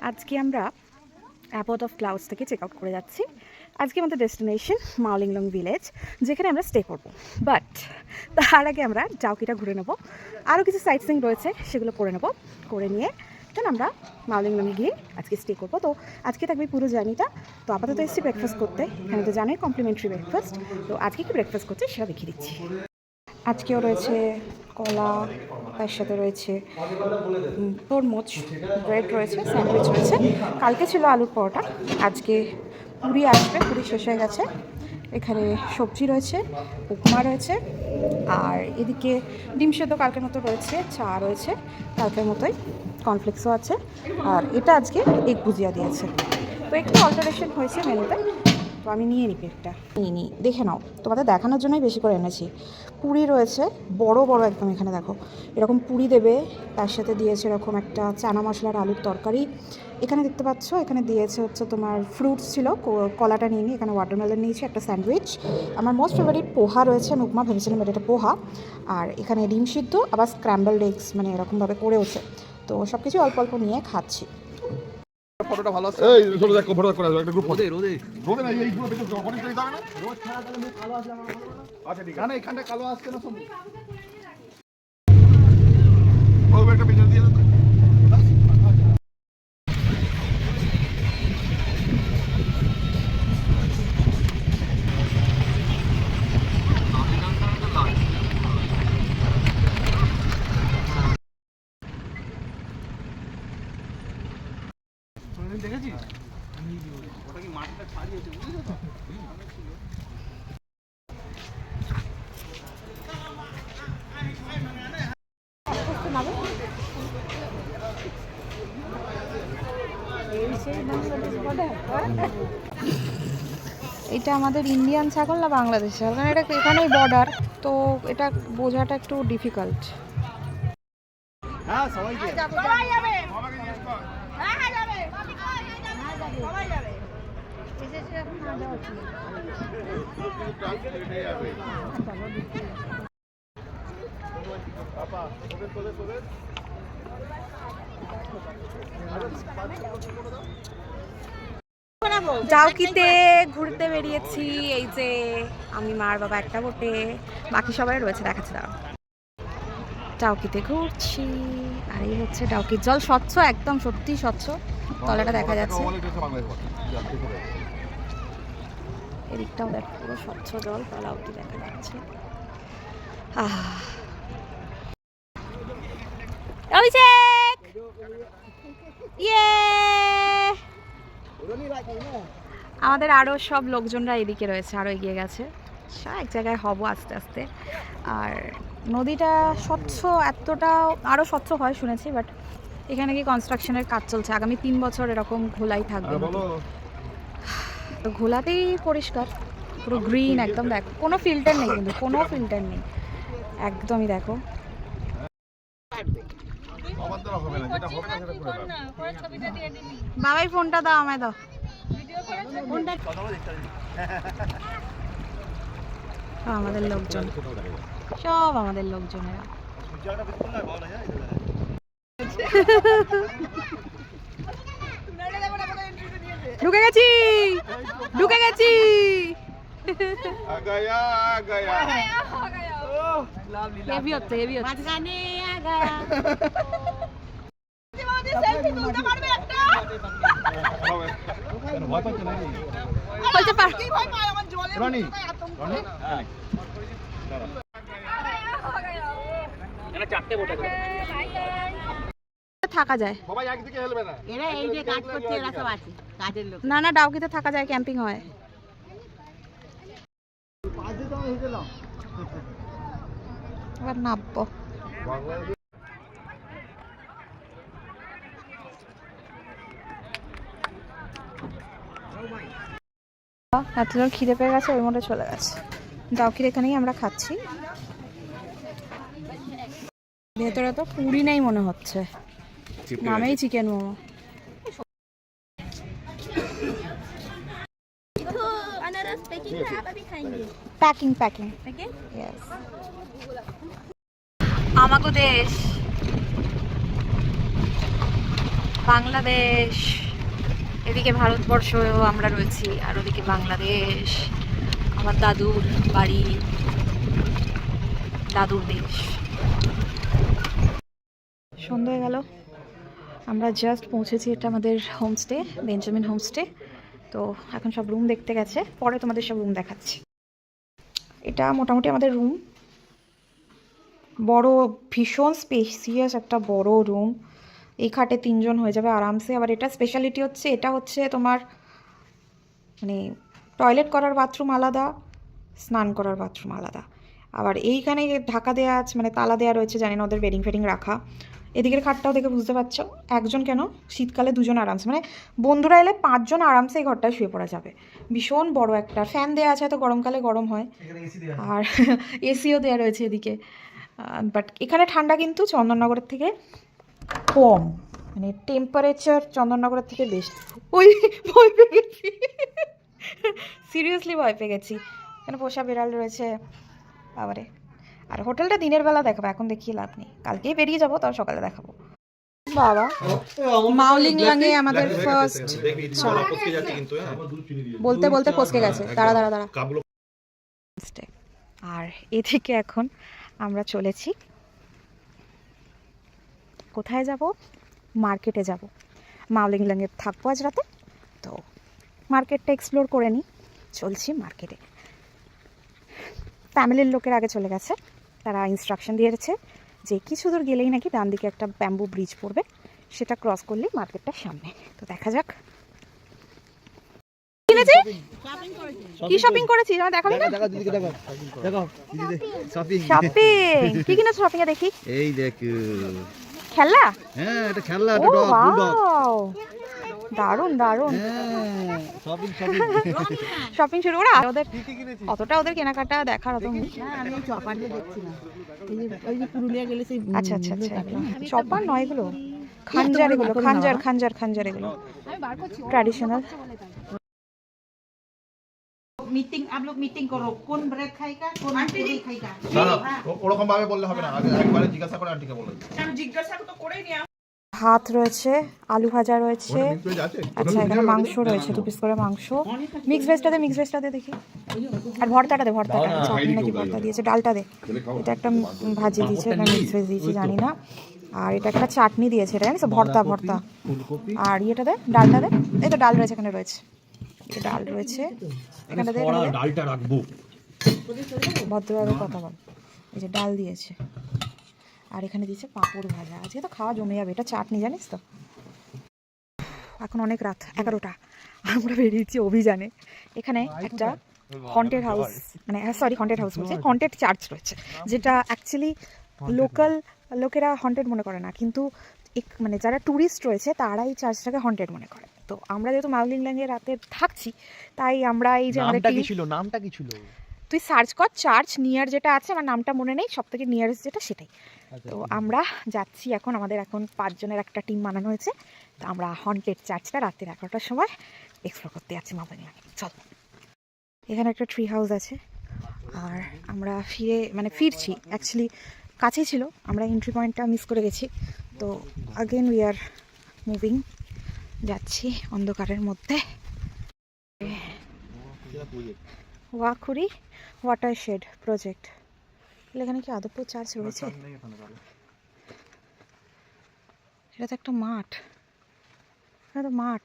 আজকে আমরা অ্যাপোর্ট of clouds থেকে চেক আউট করে যাচ্ছি। আজকে আমাদের ডেস্টিনেশন মাওলিংলং ভিলেজ, যেখানে আমরা স্টে করব। বাট তার আগে আমরা ডাউকিটা ঘুরে নেব, আরও কিছু সাইট সিইং রয়েছে সেগুলো করে নেব। করে নিয়ে দেন আমরা মাওলিংলংয়ে গিয়ে আজকে স্টে করবো। তো আজকে থাকবে পুরো জার্নিটা। তো আপাতত এসেছি ব্রেকফাস্ট করতে, এখানে তো জানোই কমপ্লিমেন্টারি ব্রেকফাস্ট। তো আজকে কি ব্রেকফাস্ট করছে সেটা দেখিয়ে দিচ্ছি। আজকেও রয়েছে কলা, তার সাথে রয়েছে তরমুজ, ব্রেড রয়েছে, স্যান্ডউইচ রয়েছে। কালকে ছিল আলুর পরোটা, আজকে পুরি আসবে, পুরি শেষ হয়ে গেছে। এখানে সবজি রয়েছে, উপমা রয়েছে, আর এদিকে ডিম সেদ্ধ কালকের মতো রয়েছে, চা রয়েছে কালকের মতোই, কর্নফ্লেক্সও আছে। আর এটা আজকে এগ ভুজিয়া দিয়েছে। তো একটু অল্টারেশন হয়েছে মেনুতে, তো আমি নিয়ে নিই পেটটা, নিই দেখে নাও, তোমাদের দেখানোর জন্যই বেশি করে এনেছি। পুরি রয়েছে বড় বড় একদম, এখানে দেখো এরকম পুরি দেবে, তার সাথে দিয়েছে এরকম একটা চানা মশলার আলুর তরকারি। এখানে দেখতে পাচ্ছ, এখানে দিয়েছে হচ্ছে তোমার ফ্রুটস ছিল, কলাটা নিয়ে নিই, এখানে ওয়াটারমেলন নিয়েছি, একটা স্যান্ডউইচ। আমার মোস্ট ফেভারিট পোহা রয়েছে, আমি উপমা ভেবেছিলাম এটা পোহা। আর এখানে ডিম সিদ্ধ, আবার স্ক্র্যাম্বলড এগস, মানে এরকমভাবে করেওছে। তো সব কিছু অল্প অল্প নিয়ে খাচ্ছি। ফটোটা ভালো আছে। এই চলো দেখো ফটো করে একটা গ্রুপ ফটো। রোদে রোদে না, এই গ্রুপে তো অনেক টাইম যাবে না। রোদ ছাড়া তাহলে মুখ কালো আসলে আমার ভালো না। আচ্ছা ঠিক আছে, না এখানটা কালো আসছে না সব। ও একটা পিছন দিয়ে দাও। দেখেছিস ওটা কি মাটিটা ছাড়িয়েছে, বুঝলি তো? এটা আমাদের ইন্ডিয়ান ছাগল না বাংলাদেশ ছাগল, কারণ এটা এখানেই বর্ডার, তো এটা বোঝাটা একটু ডিফিকাল্ট। হ্যাঁ সবাই যাবে, সবাই যাবে, সবাইকে জিজ্ঞেস কর। হ্যাঁ হ্যাঁ যাবে, সবাই যাবে। এসেছে এখন না যাওয়া উচিত। পাপা তোদের ডাউকিতে ঘুরতে বেরিয়েছি, এই যে আমি, মার বাবা একটা বোটে, বাকি সবাই রয়েছে, দেখাচ্ছি দাঁড়াও। ডাউকিতে ঘুরছি, আর এই হচ্ছে ডাউকির জল, স্বচ্ছ একদম, সত্যি স্বচ্ছ, তলাটা দেখা যাচ্ছে। এদিকটাও দেখ, পুরো স্বচ্ছ জল, তলা অবধি দেখা যাচ্ছে। অভিষেক, ইয়ে, আমাদের আরও সব লোকজনরা এদিকে রয়েছে, আরও এগিয়ে গেছে, এক জায়গায় হব আস্তে আস্তে। আর নদীটা স্বচ্ছ, এতটা আরও স্বচ্ছ হয় শুনেছি, বাট এখানে কি কনস্ট্রাকশনের কাজ চলছে, আগামী 3 বছর এরকম ঘোলাই থাকবে। তো ঘোলাতেই পরিষ্কার, পুরো গ্রিন একদম, দেখো কোনো ফিল্টার নেই, কিন্তু কোনো ফিল্টার নেই, একদমই দেখো। বাবাই ফোনটা দাও, আমায় দাও ফোনটা। আমাদের লোকজন, সব আমাদের লোকজনেরা। ঢুকে গেছি, ঢুকে গেছি। হেভি হচ্ছে, হেভি হচ্ছে। থাকা যায়, সবাই একদিকে হেলবে না, এরা এই যে কাজ করছে, এরা সব আছে কাজের লোক। না না, ডাউকিতে থাকা যায়, ক্যাম্পিং হয়। এবার নামবো। এতজন খিদে পেয়ে গেছে, ওই মধ্যে চলে গেছে। ডাউকির এখানেই আমরা খাচ্ছি। ভেতরে তো পুরি নেই মনে হচ্ছে, নামেই chicken momo. Packing packing yes আমাগো দেশ বাংলাদেশ, এদিকে ভারতবর্ষ আমরা রয়েছি, আর ওদিকে বাংলাদেশ, আমার দাদুর বাড়ি, দাদুর দেশ। সন্ধ্যা হয়ে গেল, আমরা জাস্ট পৌঁছেছি। এটা আমাদের হোমস্টে, বেঞ্জামিন হোমস্টে। তো এখন সব রুম দেখতে গেছে, পরে তোমাদের সব রুম দেখাচ্ছি। এটা মোটামুটি আমাদের রুম, বড়, ভীষণ স্পেসিয়াস একটা বড় রুম। এই খাটে 3 জন হয়ে যাবে আরামসে। আবার এটা স্পেশালিটি হচ্ছে, এটা হচ্ছে তোমার মানে টয়লেট করার বাথরুম আলাদা, স্নান করার বাথরুম আলাদা। আবার এইখানে ঢাকা দেওয়া আছে, মানে তালা দেওয়া রয়েছে, জানি না ওদের বেডিং ফেডিং রাখা। এদিকের খাটটাও দেখে বুঝতে পারছো, একজন কেন, শীতকালে 2 জন আরামসে, মানে বন্ধুরা এলে 5 জন আরামসে এই ঘরটায় শুয়ে পড়া যাবে। ভীষণ বড় একটা ফ্যান দেওয়া আছে, তো গরমকালে গরম হয়। আর এসিও দেওয়া রয়েছে এদিকে। বাট এখানে ঠান্ডা কিন্তু চন্দননগরের থেকে কম, মানে টেম্পারেচার চন্দননগরের থেকে বেশি। ওই ভয় পেয়ে গেছি, সিরিয়াসলি ভয় পেয়ে গেছি। এখানে পোষা বিড়াল রয়েছে বাবারে। আর হোটেলটা দিনের বেলা দেখাবো, এখন দেখিয়ে লাভ নেই, কালকেই বেরিয়ে যাবো, তাও সকালে দেখাবো। বাবা, মাওলিং লাঙে আমাদের ফার্স্ট, বলতে বলতে ফসকে গেছে। দাঁড়া দাঁড়া দাঁড়া। আর এদিকে এখন আমরা চলেছি, কোথায় যাব? মার্কেটে যাব। মাওলিং লাঙে থাকবো আজ রাতে, তো মার্কেটটা এক্সপ্লোর করে নিই। চলছি মার্কেটে। ফ্যামিলির লোকের আগে চলে গেছে, তারা ইনস্ট্রাকশন দিয়েছে যে কিছু দূর গেলেই নাকি ডান দিকে একটা ব্যাম্বু ব্রিজ পড়বে, সেটা ক্রস করলেই মার্কেটটার সামনে। তো দেখা যাক। কিনেছি? কি শপিং করেছিস আমার দেখাবি না? শপিং কি কিনেছো? শপিং এ দেখি। এই দেখ, খেলনা? হ্যাঁ এটা খেলনা, ও ওয়াও, দারুন দারুন। শপিং শুরু করা। ওদের অতটা ওদের কেনাকাটা দেখার অত আমি চপার দিয়ে দেখছিলাম, ওই যে পুরুলিয়া গেলে সেই আচ্ছা আচ্ছা আচ্ছা, চপার নয় এগুলো, খাঞ্জার, এগুলো খাঞ্জার খাঞ্জার খাঞ্জার, এগুলো ट्रेडिशनल। मीटिंग आप लोग मीटिंग करो, कौन ब्रेड खाएगा, कौन पूरी खाएगा। না না ওরকম ভাবে বললে হবে না, আগে একবারে জিজ্ঞাসা করে আন্টিকে বলে। ভাত রয়েছে, আলু ভাজা রয়েছে, আচ্ছা এখানে মাংস রয়েছে, 2 পিস করে মাংস। মিক্স ভেজটা দে দেখি। আর ভর্তাটা দে, ভর্তাটা চাটনি নাকি ভর্তা দিয়েছে, ডালটা দে। এটা একটা ভাজি দিয়েছে, এটা মিক্স ভেজ দিয়েছে জানি না। আর এটা একটা চাটনি দিয়েছে, এটা জানিস, ভর্তা ভর্তা। আর ইয়েটা দে, ডালটা দে। এই তো ডাল রয়েছে, এখানে রয়েছে, এটা ডাল রয়েছে, এখানটা দে। ডালটা রাখবো, ভদ্রভাবে কথা বল। এই যে ডাল দিয়েছে, আর এখানে দিয়েছে পাঁপড় ভাজা। আজকে তো খাওয়া জমে যাবে। এটা চাটনি, জানিস তো। এখন অনেক রাত, 11টা, আমরা বেরিয়েছি অভিযানে। এখানে একটা হন্টেড হাউস, মানে সরি হন্টেড হাউস বলছে, হন্টেড চার্চ রয়েছে, যেটা অ্যাকচুয়ালি লোকাল লোকেরা হন্টেড মনে করে না, কিন্তু মানে যারা ট্যুরিস্ট রয়েছে তারা এই চার্চটাকে হন্টেড মনে করে। তো আমরা যেহেতু মাওলিং লাঙে রাতে থাকছি, তাই আমরা এই যে আমাদের নামটা কি ছিল? তুই সার্চ কর চার্চ নিয়ার যেটা আছে, আমার নামটা মনে নেই, সব থেকে নিয়ারেস্ট যেটা সেটাই। তো আমরা যাচ্ছি এখন, আমাদের এখন 5 জনের একটা টিম বানানো হয়েছে। তো আমরা হন্টেড চার্চটা রাত্রি 11টার সময় এক্সপ্লোর করতে যাচ্ছি মাওলিং লাঙে। চল, এখানে একটা ট্রি হাউস আছে। আর আমরা ফিরছি, অ্যাকচুয়ালি কাছেই ছিল, আমরা এন্ট্রি পয়েন্টটা মিস করে গেছি। তো আগেন উই আর মুভিং, যাচ্ছি অন্ধকারের মধ্যে। ওয়াকুড়ি ওয়াটার শেড প্রজেক্ট। এখানে কি আদবপুর চার্চ রয়েছে? এটা তো একটা মাঠ, এটা তো মাঠ,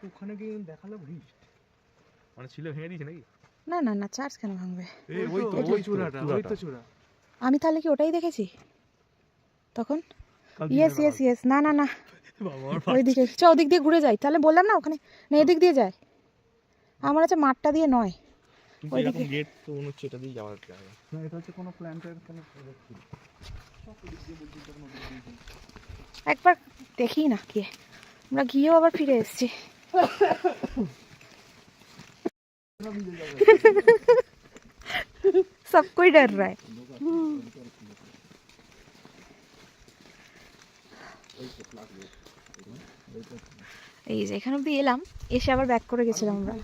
ওখানে গিয়ে দেখালো ব্রিজ, মানে ছিল ভেঙে দিয়েছে নাকি? না না না, চার্চ কেন ভাঙবে? ওই চূড়াটা, ওই তো চূড়া। আমি তাহলে কি ওটাই দেখেছি তখন? ইয়েস ইয়েস ইয়েস, না না না, ওইদিকে চ, ওদিক দিয়ে ঘুরে যাই। তাহলে বললাম না ওখানে, না এদিক দিয়ে যায়। আমার আছে মাঠটা দিয়ে নয়, ওইদিকে গেট তো মনে হচ্ছে এটা দিয়ে যাওয়ার জায়গা না, এটা হচ্ছে কোনো প্ল্যান্টের কোনো প্রজেক্ট ছিল। একবার দেখি না গিয়ে, আমরা গিয়েও আবার ফিরে এসেছি। সব কোই ডর রা হ্যায়। এই যে এখানে অব্দি এলাম, এসে আবার ব্যাক করে গেছিলাম আমরা।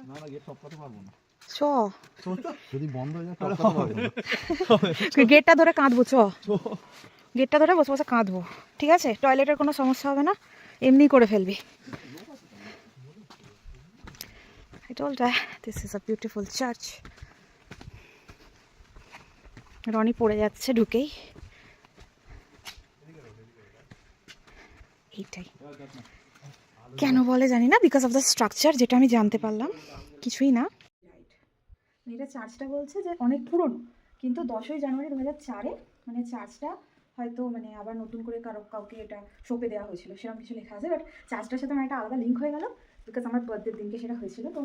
না না গেট টপকাতে পারবো না চ যদি বন্ধ হয়ে যায় টপকাতে পারবো না গেটটা ধরে কাঁদবো, চ গেটটা ধরে বসে বসে কাঁদবো, ঠিক আছে? টয়লেটের কোনো সমস্যা হবে না, এমনি করে ফেলবি। I told her this is a beautiful church. Roni পড়ে যাচ্ছে ঢুকেই। এইটাই কেন বলে জানি না, বিকজ অফ দ্য স্ট্রাকচার, যেটা আমি জানতে পারলাম কিছুই না। এটা চার্চটা বলছে যে অনেক পুরনো, কিন্তু 10ই জানুয়ারি 2004-এ মানে চার্চটা হয়তো মানে আবার নতুন করে কাউকে এটা সঁপে দেওয়া হয়েছিল, সেরকম কিছু লেখা আছে। বাট চার্চটার সাথে আমার একটা আলাদা লিঙ্ক হয়ে গেল, বিকজ আমার বার্থডের দিনকে সেটা হয়েছিল। তো